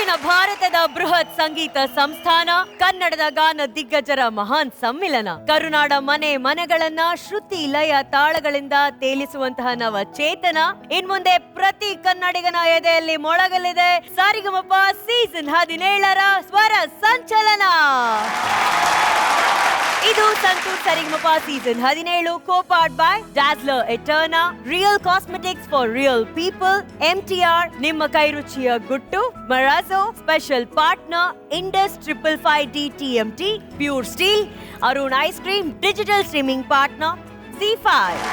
ದಕ್ಷಿಣ ಭಾರತದ ಬೃಹತ್ ಸಂಗೀತ ಸಂಸ್ಥಾನ, ಕನ್ನಡದ ಗಾನ ದಿಗ್ಗಜರ ಮಹಾನ್ ಸಮ್ಮಿಲನ, ಕರುನಾಡ ಮನೆ ಮನೆಗಳನ್ನ ಶ್ರುತಿ ಲಯ ತಾಳಗಳಿಂದ ತೇಲಿಸುವಂತಹ ನವ ಚೇತನ. ಇನ್ಮುಂದೆ ಪ್ರತಿ ಕನ್ನಡಿಗನ ಎದೆಯಲ್ಲಿ ಮೊಳಗಲಿದೆ ಸರಿಗಮಪ ಸೀಸನ್ 17ರ ಸ್ವರ ಸಂಚಲನ. ಇದು Santoor Sa Re Ga Ma Pa season 17, co powered by Dazzler Eterna, real cosmetics for real people, MTR ನಿಮ್ಮ ಕೈರುಚಿಯ ಗುಟ್ಟು, Marazzo special partner, Indus 555D TMT, pure steel, Arun ice cream digital streaming partner, Z5.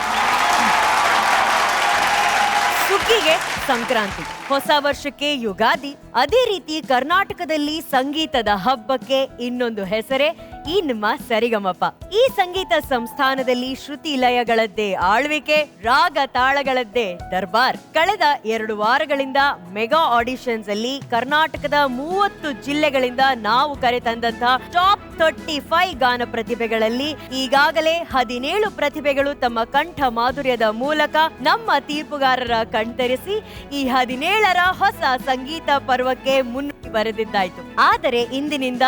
ಸುಗ್ಗಿಗೆ ಸಂಕ್ರಾಂತಿ, ಹೊಸ ವರ್ಷಕ್ಕೆ ಯುಗಾದಿ, ಅದೇ ರೀತಿ ಕರ್ನಾಟಕದಲ್ಲಿ ಸಂಗೀತದ ಹಬ್ಬಕ್ಕೆ ಇನ್ನೊಂದು ಹೆಸರೇ ಈ ನಿಮ್ಮ ಸರಿಗಮಪ. ಈ ಸಂಗೀತ ಸಂಸ್ಥಾನದಲ್ಲಿ ಶ್ರುತಿ ಲಯಗಳದ್ದೇ ಆಳ್ವಿಕೆ, ರಾಗ ತಾಳಗಳದ್ದೇ ದರ್ಬಾರ್. ಕಳೆದ 2 ವಾರಗಳಿಂದ ಮೆಗಾ ಆಡಿಷನ್ಸ್ ಅಲ್ಲಿ ಕರ್ನಾಟಕದ 30 ಜಿಲ್ಲೆಗಳಿಂದ ನಾವು ಕರೆತಂದಂತಹ ಟಾಪ್ 35 ಗಾನ ಪ್ರತಿಭೆಗಳಲ್ಲಿ ಈಗಾಗಲೇ 17 ಪ್ರತಿಭೆಗಳು ತಮ್ಮ ಕಂಠ ಮಾಧುರ್ಯದ ಮೂಲಕ ನಮ್ಮ ತೀರ್ಪುಗಾರರ ಕಣ್ತರಿಸಿ ಈ 17ರ ಹೊಸ ಸಂಗೀತ ಪರ್ವಕ್ಕೆ ಮುನ್ನುಡಿ ಬರೆದಿದ್ದಾಯ್ತು. ಆದರೆ ಇಂದಿನಿಂದ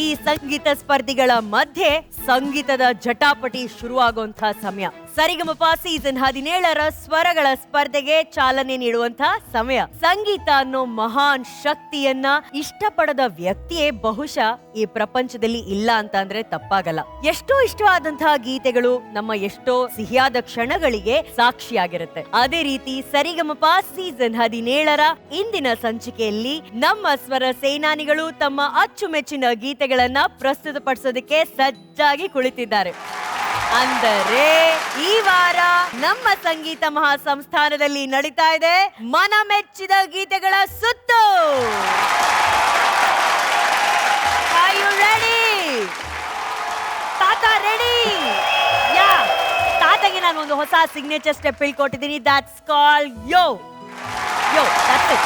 ಈ ಸಂಗೀತ ಸ್ಪರ್ಧಿಗಳ ಮಧ್ಯೆ ಸಂಗೀತದ ಜಟಾಪಟಿ ಶುರುವಾಗುವಂತಹ ಸಮಯ. ಸರಿಗಮಪ ಸೀಸನ್ 17ರ ಸ್ವರಗಳ ಸ್ಪರ್ಧೆಗೆ ಚಾಲನೆ ನೀಡುವಂತಹ ಸಮಯ. ಸಂಗೀತ ಅನ್ನೋ ಮಹಾನ್ ಶಕ್ತಿಯನ್ನ ಇಷ್ಟಪಡದ ವ್ಯಕ್ತಿಯೇ ಬಹುಶಃ ಈ ಪ್ರಪಂಚದಲ್ಲಿ ಇಲ್ಲ ಅಂತ ಅಂದ್ರೆ ತಪ್ಪಾಗಲ್ಲ. ಎಷ್ಟೋ ಇಷ್ಟವಾದಂತಹ ಗೀತೆಗಳು ನಮ್ಮ ಎಷ್ಟೋ ಸಿಹಿಯಾದ ಕ್ಷಣಗಳಿಗೆ ಸಾಕ್ಷಿಯಾಗಿರುತ್ತೆ. ಅದೇ ರೀತಿ ಸರಿಗಮಪ ಸೀಸನ್ 17ರ ಇಂದಿನ ಸಂಚಿಕೆಯಲ್ಲಿ ನಮ್ಮ ಸ್ವರ ಸೇನಾನಿಗಳು ತಮ್ಮ ಅಚ್ಚುಮೆಚ್ಚಿನ ಗೀತೆಗಳನ್ನ ಪ್ರಸ್ತುತಪಡಿಸೋದಕ್ಕೆ ಸಜ್ಜಾಗಿ ಕುಳಿತಿದ್ದಾರೆ. ಅಂದರೆ ಈ ವಾರ ನಮ್ಮ ಸಂಗೀತ ಮಹಾ ಸಂಸ್ಥಾನದಲ್ಲಿ ನಡೀತಾ ಇದೆ ಮನಮೆಚ್ಚಿದ ಗೀತೆಗಳ ಸುತ್ತು. Are you ready? ತಾತ ರೆಡಿ? ಯಾ, ತಾತಗೆ ನಾನು ಒಂದು ಹೊಸ ಸಿಗ್ನೇಚರ್ ಸ್ಟೆಪ್ ಹೇಳ್ಕೊಟ್ಟಿದ್ದೀನಿ. That's called yo. Yo, that's it.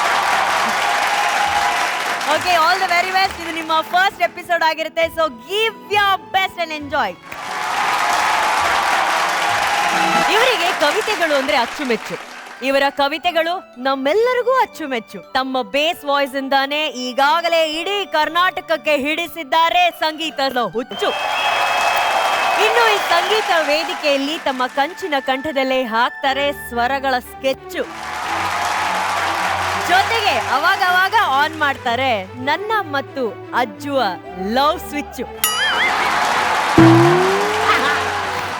Okay, all the very best. ಇದು ನಿಮ್ಮ ಫಸ್ಟ್ ಎಪಿಸೋಡ್ ಆಗಿರುತ್ತೆ. So give your best and enjoy. ಇವರಿಗೆ ಕವಿತೆಗಳು ಅಂದ್ರೆ ಅಚ್ಚುಮೆಚ್ಚು. ಇವರ ಕವಿತೆಗಳು ನಮ್ಮೆಲ್ಲರಿಗೂ ಅಚ್ಚುಮೆಚ್ಚು. ತಮ್ಮ ಬೇಸ್ ವಾಯ್ಸ್ ಇಂದಾನೆ ಈಗಾಗಲೇ ಇಡೀ ಕರ್ನಾಟಕಕ್ಕೆ ಹಿಡಿಸಿದ್ದಾರೆ ಸಂಗೀತದ ಹುಚ್ಚು. ಇನ್ನು ಈ ಸಂಗೀತ ವೇದಿಕೆಯಲ್ಲಿ ತಮ್ಮ ಕಂಚಿನ ಕಂಠದಲ್ಲೇ ಹಾಕ್ತಾರೆ ಸ್ವರಗಳ ಸ್ಕೆಚ್ಚು. ಜೊತೆಗೆ ಅವಾಗ ಆನ್ ಮಾಡ್ತಾರೆ ನನ್ನ ಮತ್ತು ಅಜ್ಜುವ ಲವ್ ಸ್ವಿಚ್.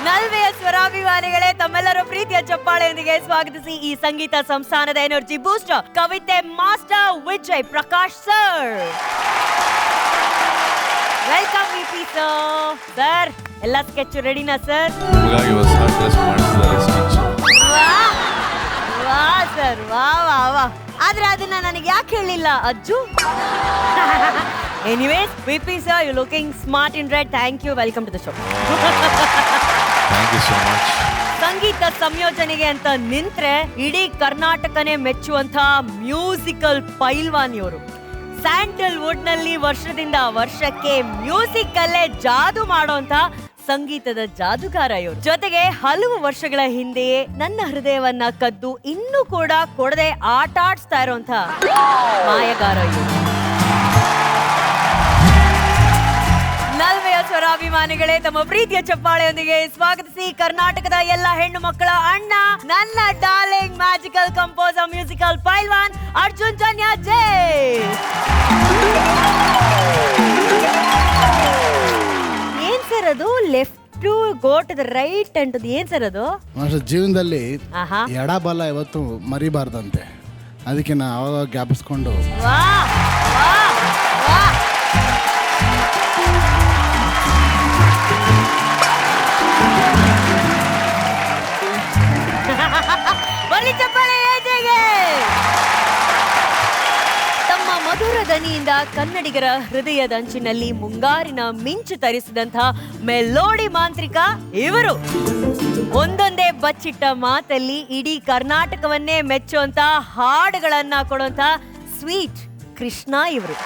ನಲ್ವೆಯ ಸ್ವರಾಭಿಮಾನಿಗಳೇ, ತಮ್ಮೆಲ್ಲರ ಪ್ರೀತಿಯ ಚಪ್ಪಾಳೆಯೊಂದಿಗೆ ಸ್ವಾಗತಿಸಿ ಈ ಸಂಗೀತ ಸಂಸ್ಥಾನದ ಎನರ್ಜಿ ಬೂಸ್ಟರ್ ಕವಿತೆ master Vijay Prakash sir. Welcome VP sir. ಎಲ್ಲ ಸ್ಕೆಚ್ ರೆಡಿನಾ ಸರ್? ವಾ ಸರ್, ವಾ ವಾ ವಾ. ಆದ್ರೆ ಅದನ್ನ ನನಗೆ ಯಾಕೆ ಹೇಳಿಲ್ಲ Ajju? Anyways, VP sir, you're looking smart in red. Thank you. Welcome to the show. Thank you so much. ಸಂಗೀತ ಸಂಯೋಜನೆಗೆ ಅಂತ ನಿಂತ್ರೆ ಇಡೀ ಕರ್ನಾಟಕನೇ ಮೆಚ್ಚುವಂತ ಮ್ಯೂಸಿಕಲ್ ಪೈಲ್ವಾನ್ ಇವರು. ಸ್ಯಾಂಡಲ್ವುಡ್ ನಲ್ಲಿ ವರ್ಷದಿಂದ ವರ್ಷಕ್ಕೆ ಮ್ಯೂಸಿಕ್ ಅಲ್ಲೇ ಜಾದು ಮಾಡೋಂತ ಸಂಗೀತದ ಜಾದುಗಾರ ಇವರು. ಜೊತೆಗೆ ಹಲವು ವರ್ಷಗಳ ಹಿಂದೆಯೇ ನನ್ನ ಹೃದಯವನ್ನ ಕದ್ದು ಇನ್ನೂ ಕೂಡ ಕೊಡದೆ ಆಟ ಆಡಿಸ್ತಾ ಇರುವಂತ ಮಾಯಗಾರ ಇವರು. ನಲ್ವೆಯ ಸ್ವರಾಭಿಮಾನಿಗಳೇ, ತಮ್ಮ ಪ್ರೀತಿಯ ಚಪ್ಪಾಳೆಯೊಂದಿಗೆ ಸ್ವಾಗತಿಸಿ ಕರ್ನಾಟಕದ ಎಲ್ಲ ಹೆಣ್ಣು ಮಕ್ಕಳ ಅಣ್ಣ, ನನ್ನ ಡಾರ್ಲಿಂಗ್ ಮ್ಯಾಜಿಕಲ್ ಕಂಪೋಸರ್ ಮ್ಯೂಸಿಕಲ್ ಪೈಲ್ವಾನ್ ಅರ್ಜುನ್ ಜನ್ಯಾ ಜೈ. ಏನ್ ಸರ್ ಅದು left to go to the right and to the, ಏನ್ ಸರ್ ಅದು? ಜೀವನದಲ್ಲಿ ಎಡಬಲ ಯಾವತ್ತು ಮರಿಬಾರ್ದಂತೆ, ಅದಕ್ಕೆ ನಾ ಅವಾಗ ಜ್ಞಾಪಿಸ್ಕೊಂಡು ತಮ್ಮ ಮಧುರ ದನಿಯಿಂದ ಕನ್ನಡಿಗರ ಹೃದಯದ ಅಂಚಿನಲ್ಲಿ ಮುಂಗಾರಿನ ಮಿಂಚು ತರಿಸಿದಂತಹ ಮೆಲೋಡಿ ಮಾಂತ್ರಿಕ ಇವರು. ಒಂದೊಂದೇ ಬಚ್ಚಿಟ್ಟ ಮಾತಲ್ಲಿ ಇಡೀ ಕರ್ನಾಟಕವನ್ನೇ ಮೆಚ್ಚುವಂತ ಹಾಡುಗಳನ್ನ ಕೊಡುವಂತ ಸ್ವೀಟ್ ಕೃಷ್ಣ ಇವರು.